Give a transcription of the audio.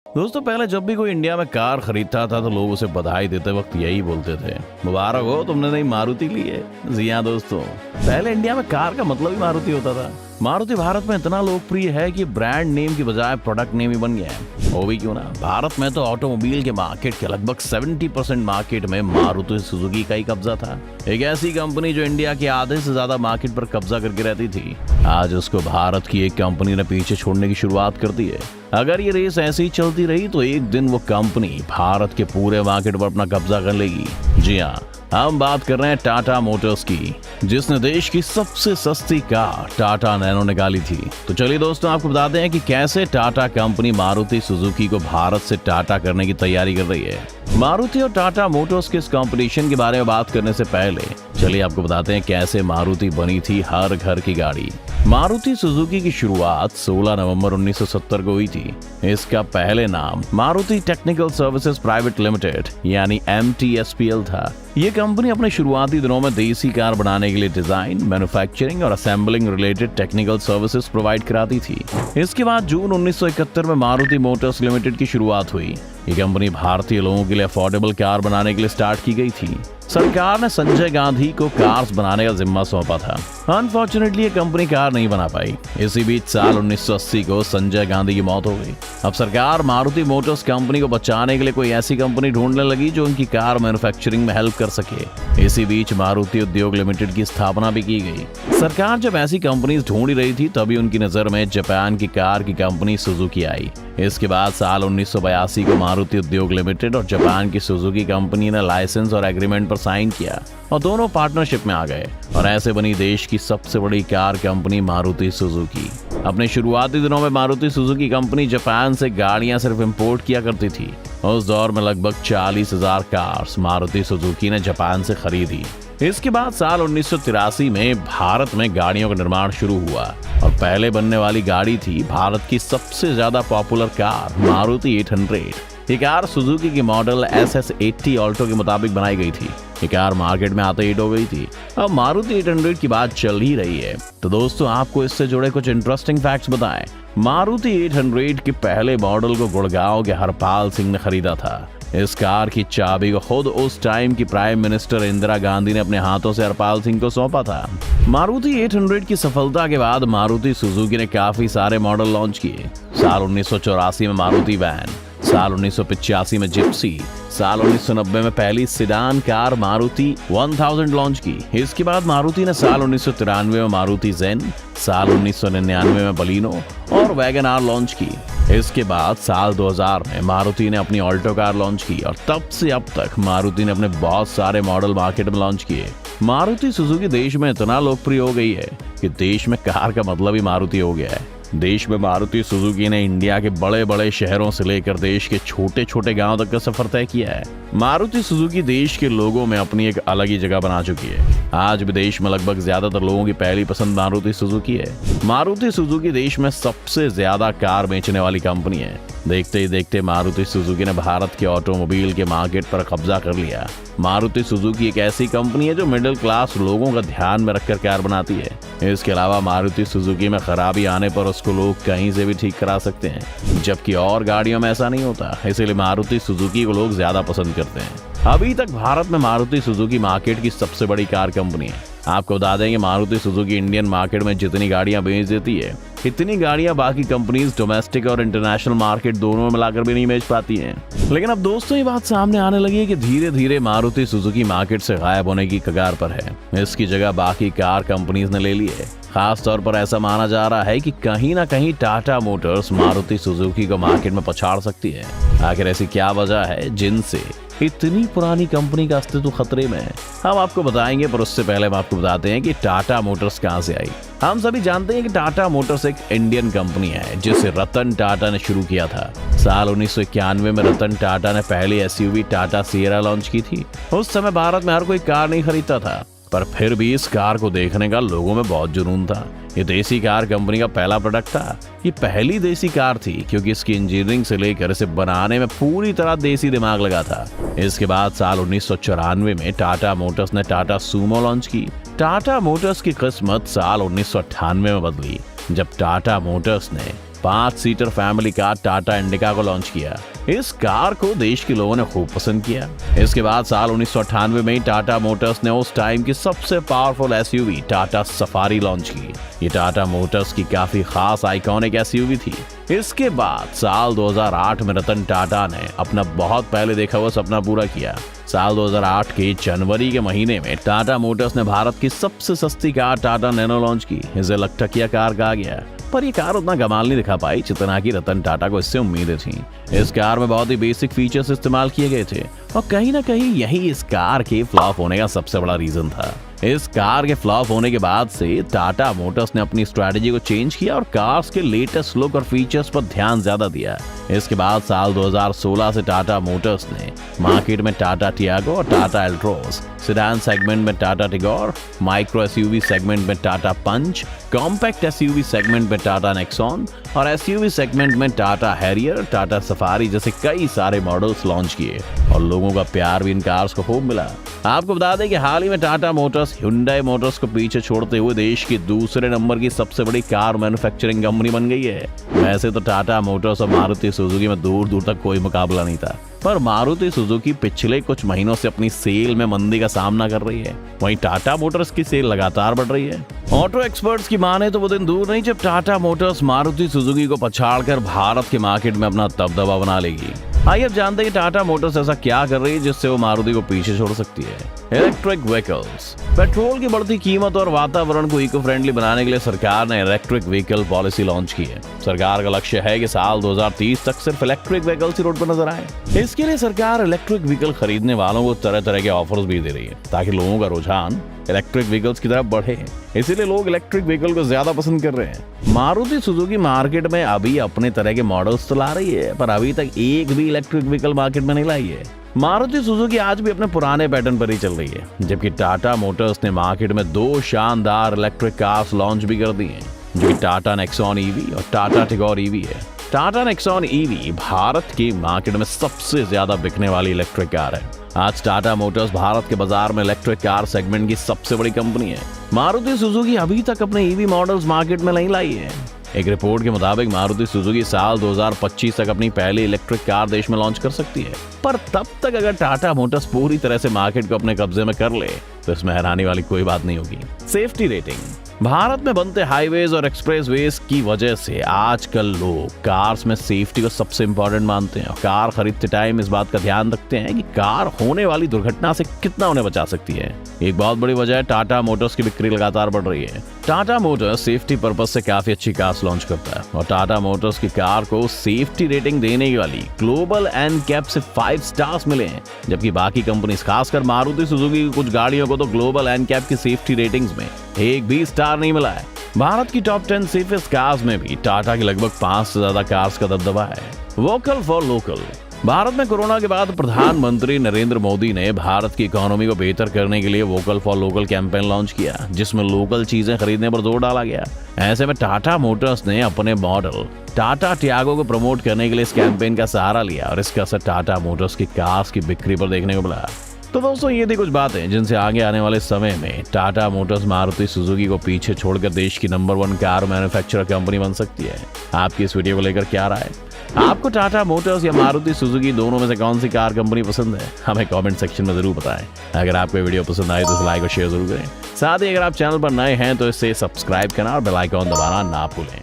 दोस्तों पहले जब भी कोई इंडिया में कार खरीदता था तो लोग उसे बधाई देते वक्त यही बोलते थे, मुबारक हो तुमने नई मारुति ली है। जी हाँ दोस्तों, पहले इंडिया में कार का मतलब ही मारुति होता था। मारुति भारत में इतना लोकप्रिय है कि ब्रांड नेम की बजाय प्रोडक्ट नेम ही बन गया है। वो भी क्यों ना, भारत में तो ऑटोमोबाइल के मार्केट के लगभग 70% मार्केट में मारुति सुजुकी का ही कब्जा था। एक ऐसी कंपनी जो इंडिया के आधे से ज्यादा मार्केट पर कब्जा करके रहती थी, आज उसको भारत की एक कंपनी ने पीछे छोड़ने की शुरुआत कर दी है। अगर ये रेस ऐसी ही चलती रही तो एक दिन वो कंपनी भारत के पूरे मार्केट पर अपना कब्जा कर लेगी। जी हाँ, हम बात कर रहे हैं टाटा मोटर्स की, जिसने देश की सबसे सस्ती कार टाटा नैनो निकाली थी। तो चलिए दोस्तों, आपको बताते हैं कि कैसे टाटा कंपनी मारुति सुजुकी को भारत से टाटा करने की तैयारी कर रही है। मारुति और टाटा मोटर्स के इस कंपटीशन के बारे में बात करने से पहले चलिए आपको बताते हैं कैसे मारुति बनी थी हर घर की गाड़ी। मारुति सुजुकी की शुरुआत 16 नवंबर 1970 को हुई थी। इसका पहले नाम Maruti technical services private limited यानी MTSPL था। ये कंपनी अपने शुरुआती दिनों में देसी कार बनाने के लिए डिजाइन, मैन्युफैक्चरिंग और assembling related technical services provide कराती थी। इसके बाद जून 1971 में मारुति मोटर्स लिमिटेड की शुरुआत हुई। ये कंपनी भारतीय लोगों के लिए अफोर्डेबल कार बनाने के लिए स्टार्ट की गई थी। सरकार ने संजय गांधी को कार्स बनाने का जिम्मा सौंपा था। अनफॉर्चुनेटली ये कंपनी कार नहीं बना पाई। इसी बीच साल 1980 को संजय गांधी की मौत हो गई। अब सरकार मारुति मोटर्स कंपनी को बचाने के लिए कोई ऐसी कंपनी ढूंढने लगी जो उनकी कार मैन्युफैक्चरिंग में हेल्प कर सके। इसी बीच मारुति उद्योग लिमिटेड की स्थापना भी की गई। सरकार जब ऐसी कंपनीज ढूंढ रही थी तभी उनकी नजर में जापान की कार की कंपनी सुजुकी आई। इसके बाद साल 1982 को मारुति उद्योग लिमिटेड और जापान की सुजुकी कंपनी ने लाइसेंस और एग्रीमेंट पर साइन किया और दोनों पार्टनरशिप में आ गए और ऐसे बनी देश की सबसे बड़ी कार कंपनी मारुति सुजुकी। अपने शुरुआती दिनों में मारुति सुजुकी कंपनी जापान से गाड़ियां सिर्फ इंपोर्ट किया करती थी। उस दौर में लगभग 40,000 कार्स मारुति सुजुकी ने जापान से खरीदी। इसके बाद साल 1983 में भारत में गाड़ियों का निर्माण शुरू हुआ और पहले बनने वाली गाड़ी थी भारत की सबसे ज्यादा पॉपुलर कार मारुति 800। ये कार सुजुकी की मॉडल SS80 ऑल्टो के मुताबिक बनाई गई थी। ये कार मार्केट में आते हिट हो गई थी। अब मारुति 800 की बात चल ही रही है तो दोस्तों आपको इससे जुड़े कुछ इंटरेस्टिंग फैक्ट्स बताएं। मारुति 800 के पहले मॉडल को गुड़गांव के हरपाल सिंह ने खरीदा था। इस कार की चाबी को खुद उस टाइम की प्राइम मिनिस्टर इंदिरा गांधी ने अपने हाथों से हरपाल सिंह को सौंपा था। मारुति 800 की सफलता के बाद मारुति सुजुकी ने काफी सारे मॉडल लॉन्च किए। साल 1984 में मारुति वैन, साल 1985 में जिप्सी, साल 1990 में पहली सिडान कार मारुति 1000 लॉन्च की। इसके बाद मारुति ने साल 1993 में मारुति जेन, साल 1999 में बलिनो और वैगन आर लॉन्च की। इसके बाद साल 2000 में मारुति ने अपनी ऑल्टो कार लॉन्च की और तब से अब तक मारुति ने अपने बहुत सारे मॉडल मार्केट में लॉन्च किए। मारुति सुजुकी देश में इतना लोकप्रिय हो गई है कि देश में कार का मतलब ही मारुति हो गया है। देश में मारुति सुजुकी ने इंडिया के बड़े बड़े शहरों से लेकर देश के छोटे छोटे गांव तक का सफर तय किया है। मारुति सुजुकी देश के लोगों में अपनी एक अलग ही जगह बना चुकी है। आज भी देश में लगभग ज्यादातर लोगों की पहली पसंद मारुति सुजुकी है। मारुति सुजुकी देश में सबसे ज्यादा कार बेचने वाली कंपनी है। देखते ही देखते मारुति सुजुकी ने भारत के ऑटोमोबाइल के मार्केट पर कब्जा कर लिया। मारुति सुजुकी एक ऐसी कंपनी है जो मिडिल क्लास लोगों का ध्यान में रखकर कार बनाती है। इसके अलावा मारुति सुजुकी में खराबी आने पर उसको लोग कहीं से भी ठीक करा सकते हैं, जबकि और गाड़ियों में ऐसा नहीं होता। इसीलिए मारुति सुजुकी को लोग ज्यादा पसंद करते हैं। अभी तक भारत में मारुति सुजुकी मार्केट की सबसे बड़ी कार कंपनी है। आपको बता दें कि मारुति सुजुकी इंडियन मार्केट में जितनी गाड़ियां बेच देती है, इतनी गाड़ियां बाकी कंपनीज डोमेस्टिक और इंटरनेशनल मार्केट दोनों में मिलाकर भी नहीं बेच पाती हैं। लेकिन अब दोस्तों ये बात सामने आने लगी है कि धीरे धीरे मारुति सुजुकी मार्केट से गायब होने की कगार पर है। इसकी जगह बाकी कार कंपनीज ने ले ली है। खास तौर पर ऐसा माना जा रहा है कि कहीं ना कहीं टाटा मोटर्स मारुति सुजुकी को मार्केट में पछाड़ सकती है। आखिर ऐसी क्या वजह है जिनसे इतनी पुरानी कंपनी का अस्तित्व खतरे में है, हम आपको बताएंगे। पर उससे पहले हम आपको बताते हैं कि टाटा मोटर्स कहां से आई। हम सभी जानते हैं कि टाटा मोटर्स एक इंडियन कंपनी है जिसे रतन टाटा ने शुरू किया था। साल 1991 में रतन टाटा ने पहली SUV टाटा सिएरा लॉन्च की थी। उस समय भारत में हर कोई कार नहीं खरीदता था, पर फिर भी इस कार को देखने का लोगों में बहुत जुनून था। ये देसी कार कंपनी का पहला प्रोडक्ट था। ये पहली देसी कार थी क्योंकि इसकी इंजीनियरिंग से लेकर इसे बनाने में पूरी तरह देसी दिमाग लगा था। इसके बाद साल 1994 में टाटा मोटर्स ने टाटा सूमो लॉन्च की। टाटा मोटर्स की किस्मत साल 1998 में बदली जब टाटा मोटर्स ने 5 seater family car Tata indica को लॉन्च किया। इस कार को देश के लोगों ने खूब पसंद किया। इसके बाद साल 1998 में टाटा मोटर्स ने उस टाइम की सबसे powerful SUV Tata safari launch की। ये टाटा मोटर्स की काफी खास आइकॉनिक एसयूवी थी। इसके बाद साल 2008 में रतन टाटा ने अपना बहुत पहले देखा हुआ सपना पूरा किया। साल 2008 के जनवरी के महीने में टाटा मोटर्स ने भारत की सबसे सस्ती कार टाटा नैनो लॉन्च की। इसे लखटकिया कार कहा गया, पर ये कार उतना कमाल नहीं दिखा पाई जितना कि रतन टाटा को इससे उम्मीदें थी। इस कार में बहुत ही बेसिक फीचर्स इस्तेमाल किए गए थे और कहीं ना कहीं यही इस कार के फ्लॉप होने का सबसे बड़ा रीजन था। इस कार के फ्लॉप होने के बाद से टाटा मोटर्स ने अपनी स्ट्रेटेजी को चेंज किया और कार्स के लेटेस्ट लुक और फीचर्स पर ध्यान ज्यादा दिया। इसके बाद साल 2016 से टाटा मोटर्स ने मार्केट में टाटा टियागो और टाटा एल्ट्रोस, सेडान सेगमेंट में Tata Tigor, micro SUV segment में टाटा पंच, कॉम्पैक्ट एसयूवी सेगमेंट में टाटा नेक्सॉन और एसयूवी सेगमेंट में टाटा हैरियर, टाटा सफारी जैसे कई सारे मॉडल्स लॉन्च किए और लोगों का प्यार भी इन कार्स को खूब मिला। आपको बता दें कि हाल ही में टाटा मोटर्स Hyundai मोटर्स को पीछे छोड़ते हुए देश की दूसरे नंबर की सबसे बड़ी कार मैन्युफैक्चरिंग कंपनी बन गई है। वैसे तो टाटा मोटर्स और मारुति सुजुकी में दूर दूर तक कोई मुकाबला नहीं था, पर मारुति सुजुकी पिछले कुछ महीनों से अपनी सेल में मंदी का सामना कर रही है। वहीं टाटा मोटर्स की सेल लगातार बढ़ रही है। ऑटो एक्सपर्ट्स की माने तो वो दिन दूर नहीं जब टाटा मोटर्स मारुति सुजुकी को पछाड़कर भारत के मार्केट में अपना दबदबा बना लेगी। आइए अब जानते हैं कि टाटा मोटर्स ऐसा क्या कर रही है जिससे वो मारुति को पीछे छोड़ सकती है। Electric vehicles. पेट्रोल की बढ़ती कीमत और वातावरण को इको फ्रेंडली बनाने के लिए सरकार ने इलेक्ट्रिक व्हीकल पॉलिसी लॉन्च की है। सरकार का लक्ष्य है कि साल 2030 तक सिर्फ इलेक्ट्रिक व्हीकल्स ही रोड पर नजर आए। इसके लिए सरकार इलेक्ट्रिक व्हीकल खरीदने वालों को तरह तरह के ऑफर्स भी दे रही है ताकि लोगों का रुझान इलेक्ट्रिक व्हीकल्स की तरफ बढ़े। इसीलिए लोग इलेक्ट्रिक व्हीकल को ज्यादा पसंद कर रहे हैं। मारुति सुजुकी मार्केट में अभी अपने तरह के मॉडल्स तो ला रही है, पर अभी तक एक भी इलेक्ट्रिक व्हीकल मार्केट में नहीं लाई है। मारुति सुजुकी आज भी अपने पुराने पैटर्न पर ही चल रही है, जबकि टाटा मोटर्स ने मार्केट में 2 शानदार इलेक्ट्रिक कार्स लॉन्च भी कर दी हैं, जो कि टाटा नेक्सॉन ईवी और टाटा टिगोर ईवी है। टाटा नेक्सॉन ईवी भारत की मार्केट में सबसे ज्यादा बिकने वाली इलेक्ट्रिक कार है। आज टाटा मोटर्स भारत के बाजार में इलेक्ट्रिक कार सेगमेंट की सबसे बड़ी कंपनी है। मारुति सुजुकी अभी तक अपने ईवी मॉडल्स मार्केट में नहीं लाई है। एक रिपोर्ट के मुताबिक मारुति सुजुकी साल 2025 तक अपनी पहली इलेक्ट्रिक कार देश में लॉन्च कर सकती है, पर तब तक अगर टाटा मोटर्स पूरी तरह से मार्केट को अपने कब्जे में कर ले तो इसमें हैरानी वाली कोई बात नहीं होगी। Safety rating. भारत में बनते हाईवेज और एक्सप्रेसवेज की वजह से आजकल लोग कार्स में सेफ्टी को सबसे इंपॉर्टेंट मानते हैं और कार खरीदते टाइम इस बात का ध्यान रखते हैं कि कार होने वाली दुर्घटना से कितना उन्हें बचा सकती है। एक बहुत बड़ी वजह है टाटा मोटर्स की बिक्री लगातार बढ़ रही है। टाटा मोटर्स सेफ्टी पर्पज से काफी अच्छी कार्स लॉन्च करता है और टाटा मोटर्स की कार को सेफ्टी रेटिंग देने वाली ग्लोबल एनकैप से 5 स्टार्स मिले हैं, जबकि बाकी कंपनीज खासकर मारुति सुजुकी की कुछ गाड़ियों को तो ग्लोबल एनकैप की सेफ्टी रेटिंग्स में एक भी स्टार नहीं मिला है। भारत की टॉप 10 सेफेस्ट कार्स में भी टाटा की लगभग 5 से ज्यादा कार्स का दबदबा है। Vocal for local. भारत में कोरोना के बाद प्रधानमंत्री नरेंद्र मोदी ने भारत की इकोनॉमी को बेहतर करने के लिए vocal for local campaign launch किया, जिसमें लोकल चीजें खरीदने पर जोर डाला गया। ऐसे में टाटा मोटर्स ने अपने मॉडल टाटा टियागो को प्रमोट करने के लिए इस कैंपेन का सहारा लिया और इसका असर टाटा मोटर्स की कार्स की बिक्री पर देखने को मिला। तो दोस्तों, ये थी कुछ बातें जिनसे आगे आने वाले समय में टाटा मोटर्स मारुति सुजुकी को पीछे छोड़कर देश की नंबर 1 कार मैन्युफैक्चरर कंपनी बन सकती है। आपकी इस वीडियो को लेकर क्या राय है? आपको टाटा मोटर्स या मारुति सुजुकी दोनों में से कौन सी कार कंपनी पसंद है? हमें कमेंट सेक्शन में जरूर बताएं। अगर आपको वीडियो पसंद आए तो लाइक और शेयर जरूर करें। साथ ही अगर आप चैनल पर नए हैं तो इसे सब्सक्राइब करना और बेल आइकॉन दबाना ना भूलें।